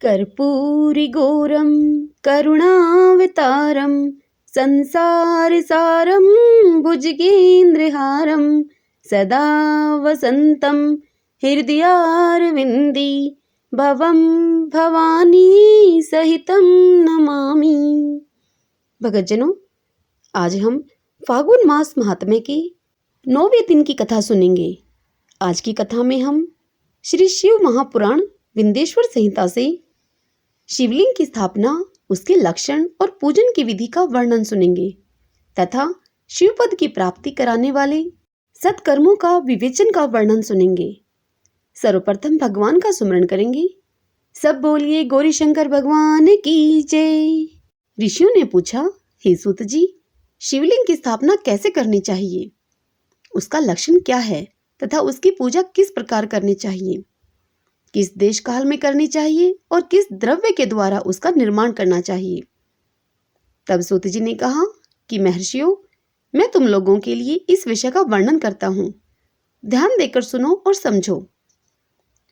कर्पूरिगौरं करुणावतारं संसारसारं भुजगेन्द्रहारं सदा वसन्तं हृदयारविन्दे भवं भवानी सहितं नमामि। भगतजनों, आज हम फागुन मास महात्म्य के 9वें दिन की कथा सुनेंगे। आज की कथा में हम श्री शिव महापुराण विंध्येश्वर संहिता से शिवलिंग की स्थापना, उसके लक्षण और पूजन की विधि का वर्णन सुनेंगे तथा शिवपद की प्राप्ति कराने वाले सत्कर्मों का विवेचन का वर्णन सुनेंगे। सर्वप्रथम भगवान का सुमरण करेंगे। सब बोलिए गौरी शंकर भगवान की जय। ऋषियों ने पूछा, हे सूत जी, शिवलिंग की स्थापना कैसे करनी चाहिए, उसका लक्षण क्या है तथा उसकी पूजा किस प्रकार करनी चाहिए, किस देश काल में करनी चाहिए और किस द्रव्य के द्वारा उसका निर्माण करना चाहिए। तब सूत जी ने कहा कि महर्षियों, मैं तुम लोगों के लिए इस विषय का वर्णन करता हूँ, ध्यान देकर सुनो और समझो।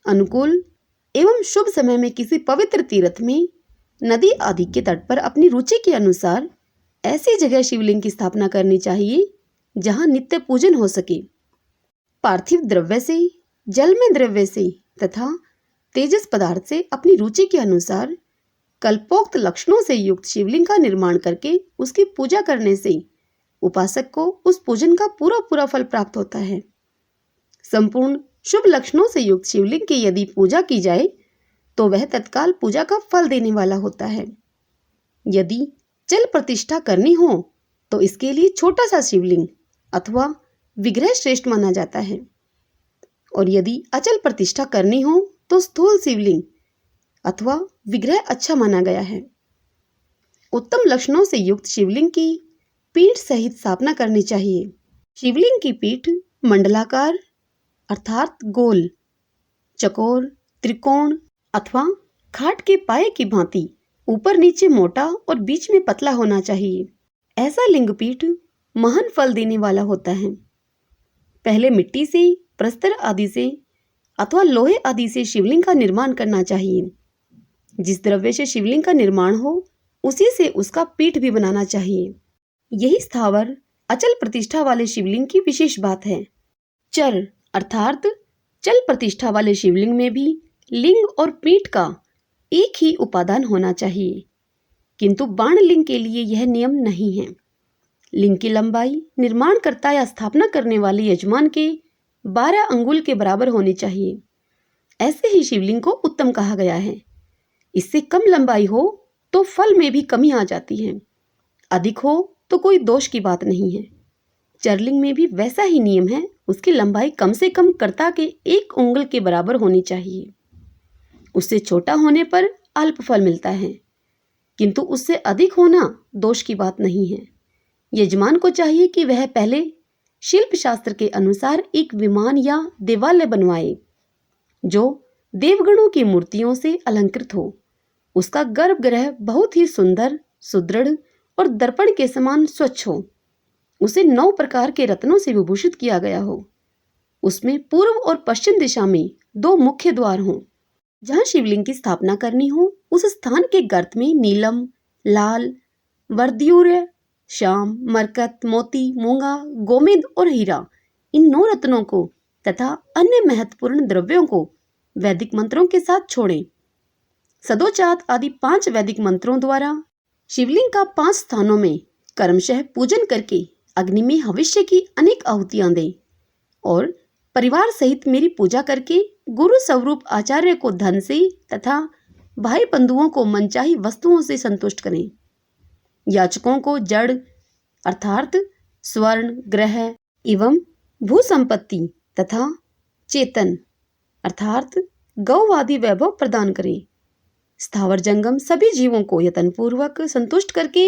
अनुकूल एवं शुभ समय में किसी पवित्र तीर्थ में, नदी आदि के तट पर अपनी रुचि के अनुसार ऐसी जगह शिवलिंग की स्थापना करनी चाहिए जहां नित्य पूजन हो सके। पार्थिव द्रव्य से, जल में द्रव्य से तथा तेजस पदार्थ से अपनी रुचि के अनुसार कल्पोक्त लक्षणों से युक्त शिवलिंग का निर्माण करके उसकी पूजा करने से उपासक को उस पूजन का पूरा पूरा फल प्राप्त होता है। संपूर्ण शुभ लक्षणों से युक्त शिवलिंग की यदि पूजा की जाए तो वह तत्काल पूजा का फल देने वाला होता है। यदि चल प्रतिष्ठा करनी हो तो इसके लिए छोटा सा शिवलिंग अथवा विग्रह श्रेष्ठ माना जाता है, और यदि अचल प्रतिष्ठा करनी हो तो स्थूल शिवलिंग अथवा विग्रह अच्छा माना गया है। उत्तम लक्षणों से युक्त शिवलिंग की पीठ सहित स्थापना करनी चाहिए। शिवलिंग की पीठ मंडलाकार अर्थात गोल, चकोर, त्रिकोण अथवा खाट के पाए की भांति ऊपर नीचे मोटा और बीच में पतला होना चाहिए। ऐसा लिंगपीठ महान फल देने वाला होता है। पहले मिट्टी से, प्रस्तर आदि से अथवा लोहे आदि से शिवलिंग का निर्माण करना चाहिए। जिस द्रव्य से शिवलिंग का निर्माण हो उसी से उसका पीठ भी बनाना चाहिए। यही स्थावर अचल प्रतिष्ठा वाले शिवलिंग की विशेष बात है। चर अर्थात चल प्रतिष्ठा वाले शिवलिंग में भी लिंग और पीठ का एक ही उपादान होना चाहिए, किंतु बाणलिंग के लिए यह नियम नहीं है। लिंग की लंबाई निर्माणकर्ता या स्थापना करने वाले यजमान के 12 अंगुल के बराबर होनी चाहिए। ऐसे ही शिवलिंग को उत्तम कहा गया है। इससे कम लंबाई हो तो फल में भी कमी आ जाती है, अधिक हो तो कोई दोष की बात नहीं है। चरलिंग में भी वैसा ही नियम है, उसकी लंबाई कम से कम कर्ता के 1 उंगल के बराबर होनी चाहिए। उससे छोटा होने पर अल्प फल मिलता है, किंतु उससे अधिक होना दोष की बात नहीं है। यजमान को चाहिए कि वह पहले शिल्प शास्त्र के अनुसार एक विमान या देवालय बनवाए जो देवगणों की मूर्तियों से अलंकृत हो। उसका गर्भगृह बहुत ही सुंदर, सुदृढ़ और दर्पण के समान स्वच्छ हो। उसे 9 प्रकार के रत्नों से विभूषित किया गया हो। उसमें पूर्व और पश्चिम दिशा में 2 मुख्य द्वार हों। जहाँ शिवलिंग की स्थापना करनी हो उस स्थान के गर्त में नीलम, लाल, वर्ध्यूर्य, श्याम, मरकत, मोती, मूंगा, गोमेद और हीरा, इन 9 रत्नों को तथा अन्य महत्वपूर्ण द्रव्यों को वैदिक मंत्रों के साथ छोड़ें। सदोचात आदि 5 वैदिक मंत्रों द्वारा शिवलिंग का 5 स्थानों में कर्मशः पूजन करके अग्नि में हविष्य की अनेक आहुतियां दें और परिवार सहित मेरी पूजा करके गुरु स्वरूप आचार्य को धन से तथा भाई बंधुओं को मनचाही वस्तुओं से संतुष्ट करें। याचकों को जड़ अर्थात स्वर्ण, ग्रह एवं भू संपत्ति तथा चेतन अर्थात गौवादी वैभव प्रदान करें। स्थावर जंगम सभी जीवों को यत्नपूर्वक संतुष्ट करके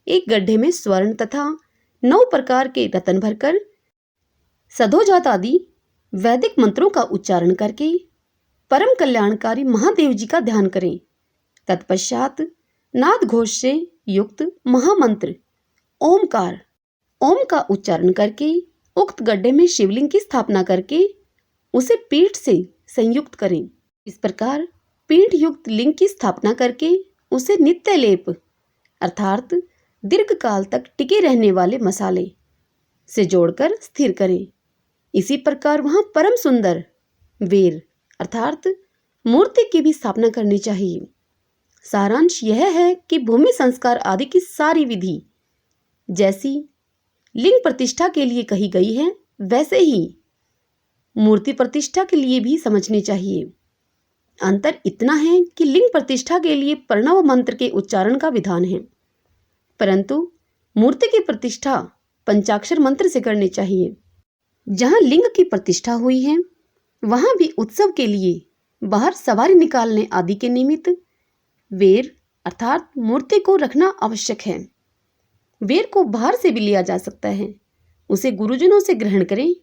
एक गड्ढे में स्वर्ण तथा 9 प्रकार के रत्न भरकर सधोजात आदि वैदिक मंत्रों का उच्चारण करके परम कल्याणकारी महादेव जी का ध्यान करें। तत्पश्चात नाद घोष से युक्त महामंत्र ओमकार ओम का उच्चारण करके उक्त गड्ढे में शिवलिंग की स्थापना करके उसे पीठ से संयुक्त करें। इस प्रकार पीठ युक्त लिंग की स्थापना करके उसे नित्य लेप अर्थात दीर्घ काल तक टिके रहने वाले मसाले से जोड़कर स्थिर करें। इसी प्रकार वहां परम सुंदर वेर अर्थात मूर्ति की भी स्थापना करनी चाहिए। सारांश यह है कि भूमि संस्कार आदि की सारी विधि जैसी लिंग प्रतिष्ठा के लिए कही गई है वैसे ही मूर्ति प्रतिष्ठा के लिए भी समझनी चाहिए। अंतर इतना है कि लिंग प्रतिष्ठा के लिए प्रणव मंत्र के उच्चारण का विधान है, परंतु मूर्ति की प्रतिष्ठा पंचाक्षर मंत्र से करनी चाहिए। जहां लिंग की प्रतिष्ठा हुई है वहां भी उत्सव के लिए बाहर सवारी निकालने आदि के निमित्त वेर अर्थात मूर्ति को रखना आवश्यक है। वेर को बाहर से भी लिया जा सकता है, उसे गुरुजनों से ग्रहण करें।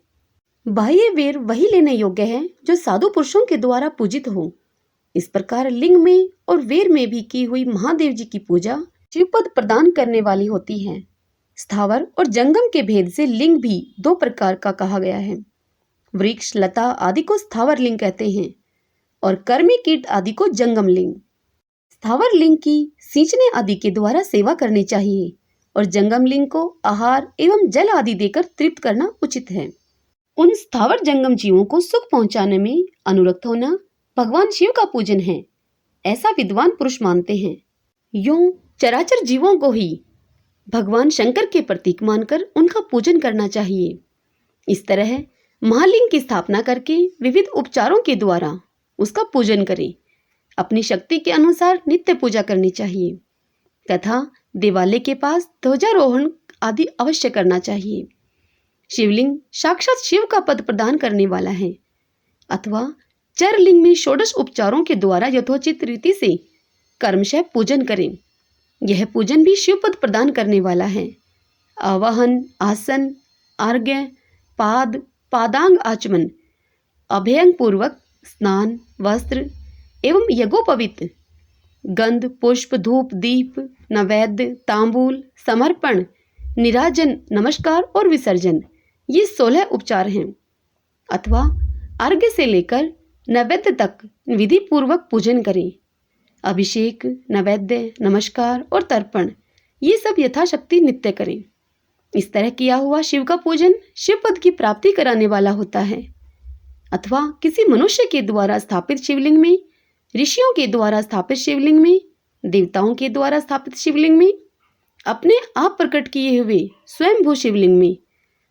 बाह्य वेर वही लेने योग्य है जो साधु पुरुषों के द्वारा पूजित हो। इस प्रकार लिंग में और वेर में भी की हुई महादेव जी की पूजा शिवपद प्रदान करने वाली होती है। स्थावर और जंगम के भेद से लिंग भी दो प्रकार का कहा गया है। वृक्ष लता आदि को स्थावर लिंग कहते हैं और कर्मी कीट आदि को जंगम लिंग। स्थावर लिंग की सींचने आदि के द्वारा सेवा करनी चाहिए और जंगम लिंग को आहार एवं जल आदि देकर तृप्त करना उचित है। उन स्थावर जंगम जीवों को सुख पहुंचाने में अनुरक्त होना भगवान शिव का पूजन है, ऐसा विद्वान पुरुष मानते हैं। यूं चराचर जीवों को ही भगवान शंकर के प्रतीक मानकर उनका पूजन करना चाहिए। इस तरह महालिंग की स्थापना करके विविध उपचारों के द्वारा उसका पूजन करें। अपनी शक्ति के अनुसार नित्य पूजा करनी चाहिए तथा देवालय के पास ध्वजारोहण आदि अवश्य करना चाहिए। शिवलिंग साक्षात शिव का पद प्रदान करने वाला है अथवा चरलिंग में षोडश उपचारों के द्वारा यथोचित रीति से कर्मशः पूजन करें। यह पूजन भी शिव पद प्रदान करने वाला है। आवाहन, आसन, अर्घ्य, पाद, पादांग आचमन, अभयंग पूर्वक स्नान, वस्त्र एवं यज्ञोपवीत, गंध, पुष्प, धूप, दीप, नैवेद्य, तांबूल, समर्पण, निराजन, नमस्कार और विसर्जन, ये 16 उपचार हैं अथवा अर्घ्य से लेकर नैवेद्य तक विधि पूर्वक पूजन करें। अभिषेक, नैवेद्य, नमस्कार और तर्पण ये सब यथाशक्ति नित्य करें। इस तरह किया हुआ शिव का पूजन शिव पद की प्राप्ति कराने वाला होता है। अथवा किसी मनुष्य के द्वारा स्थापित शिवलिंग में, ऋषियों के द्वारा स्थापित शिवलिंग में, देवताओं के द्वारा स्थापित शिवलिंग में, अपने आप प्रकट किए हुए स्वयंभू शिवलिंग में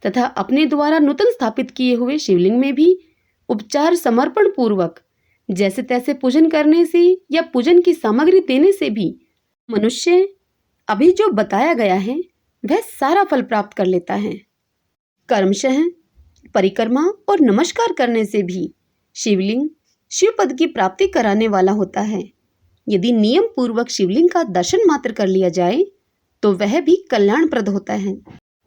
तथा अपने द्वारा नूतन स्थापित किए हुए शिवलिंग में भी उपचार समर्पण पूर्वक जैसे तैसे पूजन करने से या पूजन की सामग्री देने से भी मनुष्य अभी जो बताया गया है वह सारा फल प्राप्त कर लेता है। कर्मशः परिक्रमा और नमस्कार करने से भी शिवलिंग शिव पद की प्राप्ति कराने वाला होता है। यदि नियम पूर्वक शिवलिंग का दर्शन मात्र कर लिया जाए तो वह भी कल्याणप्रद होता है।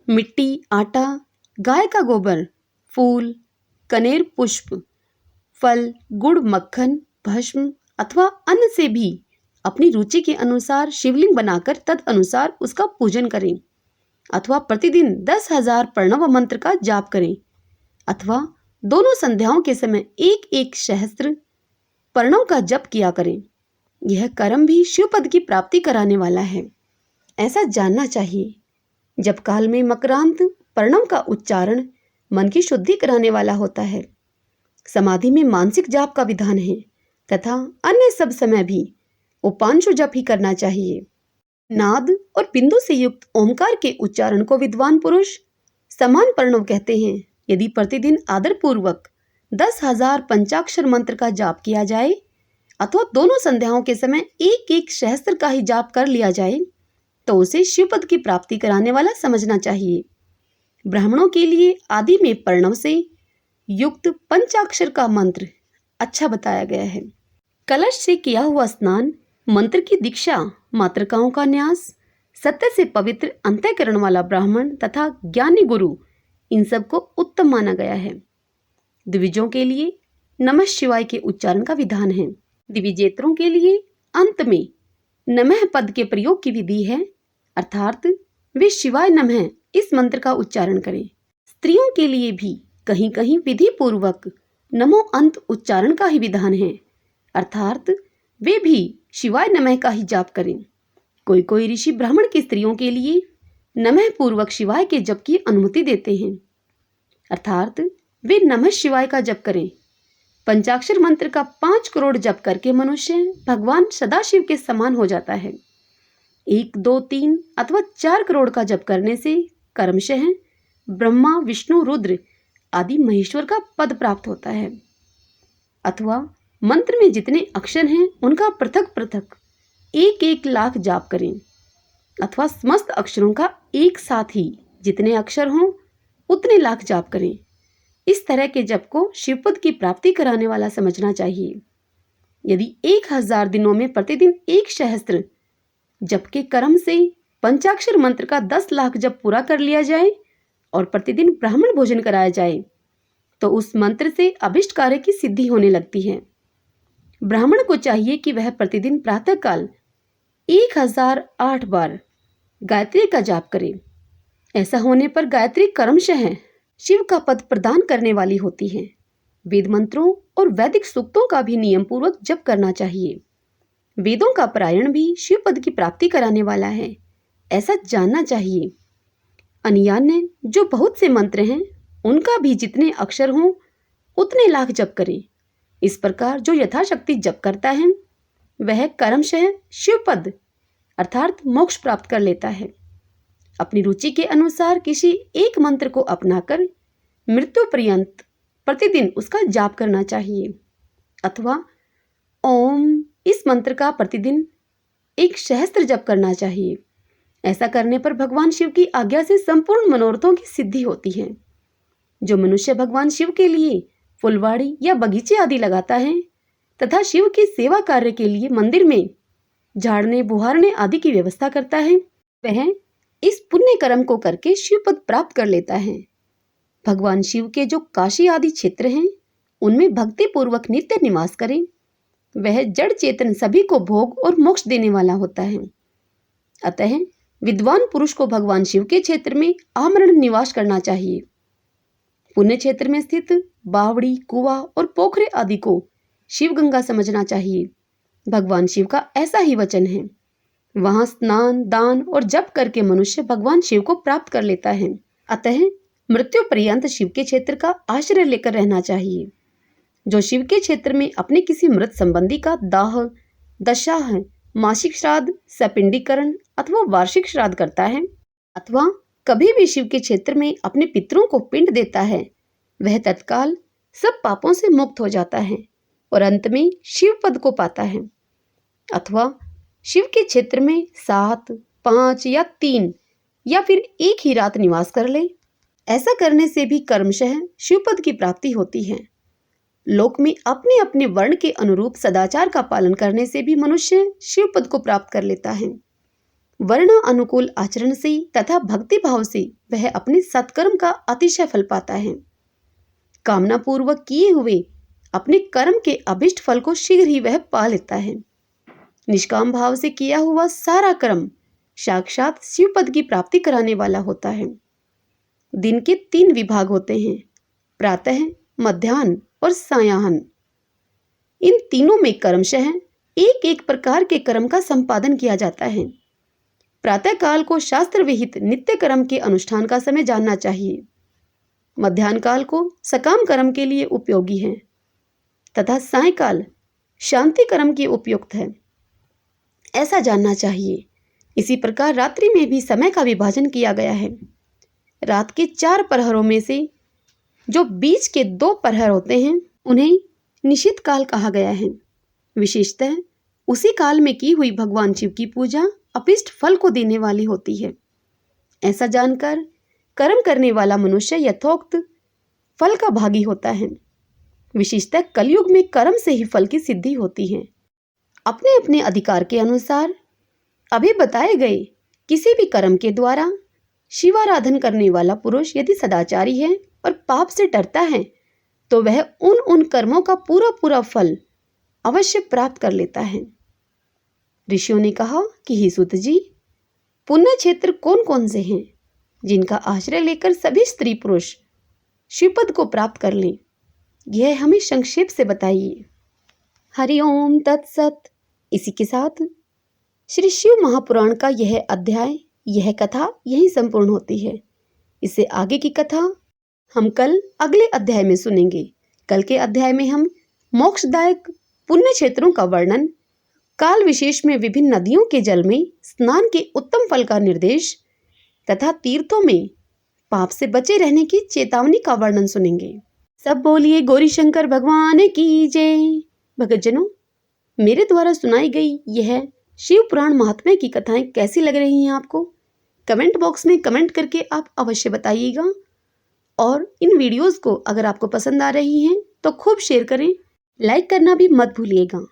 मिट्टी, आटा, गाय का गोबर, फूल, कनेर पुष्प, फल, गुड़, मक्खन, भस्म अथवा अन्न से भी अपनी रुचि के अनुसार शिवलिंग बनाकर तद अनुसार उसका पूजन करें अथवा प्रतिदिन 10,000 प्रणव मंत्र का जाप करें अथवा दोनों संध्याओं के समय एक एक सहस्त्र प्रणव का जप किया करें। यह कर्म भी शिव पद की प्राप्ति कराने वाला है, ऐसा जानना चाहिए। जब काल में मकरांत प्रणव का उच्चारण मन की शुद्धि कराने वाला होता है। समाधि में मानसिक जाप का विधान है तथा अन्य सब समय भी उपांशु जप ही करना चाहिए। नाद और बिंदु से युक्त ओमकार के उच्चारण को विद्वान पुरुष समान प्रणव कहते हैं। यदि प्रतिदिन आदर पूर्वक 10,000 पंचाक्षर मंत्र का जाप किया जाए अथवा दोनों संध्याओं के समय एक एक सहस्त्र का ही जाप कर लिया जाए तो उसे शिवपद की प्राप्ति कराने वाला समझना चाहिए। ब्राह्मणों के लिए आदि में प्रणव से युक्त पंचाक्षर का मंत्र अच्छा बताया गया है। कलश से किया हुआ स्नान, मंत्र की दीक्षा, मातृकाओं का न्यास, सत्य से पवित्र अंतःकरण वाला ब्राह्मण तथा ज्ञानी गुरु, इन सब को उत्तम माना गया है। द्विजों के लिए नमः शिवाय के उच्चारण का विधान है। द्विजेतरों के लिए अंत में नमः पद के प्रयोग की विधि है, अर्थात वे शिवाय नमः इस मंत्र का उच्चारण करें। स्त्रियों के लिए भी कहीं कहीं विधि पूर्वक नमो अंत उच्चारण का ही विधान है, अर्थात वे भी शिवाय नमः का ही जाप करें। कोई कोई ऋषि ब्राह्मण की स्त्रियों के लिए नमः पूर्वक शिवाय के जप की अनुमति देते हैं, अर्थात वे नमः शिवाय का जप करें। पंचाक्षर मंत्र का 5 करोड़ जप करके मनुष्य भगवान सदाशिव के समान हो जाता है। 1, 2, 3 अथवा 4 करोड़ का जप करने से कर्मशः ब्रह्मा, विष्णु, रुद्र आदि महेश्वर का पद प्राप्त होता है। अथवा मंत्र में जितने अक्षर हैं उनका पृथक पृथक 1-1 लाख जाप करें, अथवा समस्त अक्षरों का एक साथ ही जितने अक्षर हों उतने लाख जाप करें। इस तरह के जप को शिवपद की प्राप्ति कराने वाला समझना चाहिए। यदि 1000 दिनों में प्रतिदिन 1 सहस्त्र जप के कर्म से पंचाक्षर मंत्र का 10 लाख जप पूरा कर लिया जाए और प्रतिदिन ब्राह्मण भोजन कराया जाए तो उस मंत्र से अभिष्ट कार्य की सिद्धि होने लगती है। ब्राह्मण को चाहिए कि वह प्रतिदिन प्रातःकाल 1008 बार गायत्री का जाप करे। ऐसा होने पर गायत्री कर्मशः शिव का पद प्रदान करने वाली होती है। वेद मंत्रों और वैदिक सूक्तों का भी नियम पूर्वक जप करना चाहिए। वेदों का पारायण भी शिव पद की प्राप्ति कराने वाला है, ऐसा जानना चाहिए। अन्यान्य जो बहुत से मंत्र हैं उनका भी जितने अक्षर हों उतने लाख जप करें। इस प्रकार जो यथाशक्ति जप करता है वह कर्मशः शिव पद अर्थात मोक्ष प्राप्त कर लेता है। अपनी रुचि के अनुसार किसी एक मंत्र को अपनाकर मृत्यु पर्यंत प्रतिदिन उसका जाप करना चाहिए, अथवा ओम इस मंत्र का प्रतिदिन 1 सहस्त्र जप करना चाहिए। ऐसा करने पर भगवान शिव की आज्ञा से संपूर्ण मनोरथों की सिद्धि होती है। जो मनुष्य भगवान शिव के लिए फुलवाड़ी या बगीचे आदि लगाता है तथा शिव की सेवा कार्य के लिए मंदिर में झाड़ने बुहारने आदि की व्यवस्था करता है, वह इस पुण्य कर्म को करके शिव पद प्राप्त कर लेता है। भगवान शिव के जो काशी आदि क्षेत्र हैं उनमें भक्ति पूर्वक नित्य निवास करें। वह जड़ चेतन सभी को भोग और मोक्ष देने वाला होता है। अतः विद्वान पुरुष को भगवान शिव के क्षेत्र में आमरण निवास करना चाहिए। पुण्य क्षेत्र में स्थित बावड़ी, कुआं और पोखरे आदि को शिव गंगा समझना चाहिए। भगवान शिव का ऐसा ही वचन है। वहां स्नान, दान और जप करके मनुष्य भगवान शिव को प्राप्त कर लेता है। अतः मृत्यु पर्यंत शिव के क्षेत्र का आश्रय लेकर रहना चाहिए। जो शिव के क्षेत्र में अपने किसी मृत संबंधी का दाह, दशाह, मासिक श्राद्ध, सपिंडीकरण अथवा वार्षिक श्राद्ध करता है, अथवा कभी भी शिव के क्षेत्र में अपने पितरों को पिंड देता है, वह तत्काल सब पापों से मुक्त हो जाता है और अंत में शिव पद को पाता है। अथवा शिव के क्षेत्र में 7, 5 या 3 या फिर 1 ही रात निवास कर ले। ऐसा करने से भी कर्मशः शिव पद की प्राप्ति होती है। लोक में अपने अपने वर्ण के अनुरूप सदाचार का पालन करने से भी मनुष्य शिव पद को प्राप्त कर लेता है। वर्ण अनुकूल आचरण से तथा भक्ति भाव से वह अपने सत्कर्म का अतिशय फल पाता है। कामना पूर्वक किए हुए अपने कर्म के अभिष्ट फल को शीघ्र ही वह पा लेता है। निष्काम भाव से किया हुआ सारा कर्म साक्षात शिव पद की प्राप्ति कराने वाला होता है। दिन के 3 विभाग होते हैं, प्रातः, मध्याह्न और सायाह्न। इन तीनों में कर्मशः एक एक प्रकार के कर्म का संपादन किया जाता है। प्रातः काल को शास्त्र विहित नित्य कर्म के अनुष्ठान का समय जानना चाहिए। मध्याह्न काल को सकाम कर्म के लिए उपयोगी है तथा सायंकाल शांति कर्म के उपयुक्त है, ऐसा जानना चाहिए। इसी प्रकार रात्रि में भी समय का विभाजन किया गया है। रात के 4 प्रहरों में से जो बीच के 2 प्रहर होते हैं उन्हें निशित काल कहा गया है। विशेषतः उसी काल में की हुई भगवान शिव की पूजा अभिष्ट फल को देने वाली होती है। ऐसा जानकर कर्म करने वाला मनुष्य यथोक्त फल का भागी होता है। विशेषतः कलयुग में कर्म से ही फल की सिद्धि होती है। अपने अपने अधिकार के अनुसार अभी बताए गए किसी भी कर्म के द्वारा शिवाराधन करने वाला पुरुष यदि सदाचारी है और पाप से डरता है तो वह उन कर्मों का पूरा पूरा फल अवश्य प्राप्त कर लेता है। ऋषियों ने कहा कि हे सूत जी, पुण्य क्षेत्र कौन कौन से हैं जिनका आश्रय लेकर सभी स्त्री पुरुष शिवपद को प्राप्त कर लें, यह हमें संक्षेप से बताइए। हरि ओम तत्सत। इसी के साथ श्री शिव महापुराण का यह अध्याय, यह कथा यही संपूर्ण होती है। इससे आगे की कथा हम कल अगले अध्याय में सुनेंगे। कल के अध्याय में हम मोक्षदायक पुण्य क्षेत्रों का वर्णन, काल विशेष में विभिन्न नदियों के जल में स्नान के उत्तम फल का निर्देश तथा तीर्थों में पाप से बचे रहने की चेतावनी का वर्णन सुनेंगे। सब बोलिए गौरी शंकर भगवान की जय। भक्तजनों, मेरे द्वारा सुनाई गई यह शिव पुराण महात्म्य की कथाएं कैसी लग रही हैं आपको? कमेंट बॉक्स में कमेंट करके आप अवश्य बताइएगा। और इन वीडियोस को अगर आपको पसंद आ रही हैं तो खूब शेयर करें, लाइक करना भी मत भूलिएगा।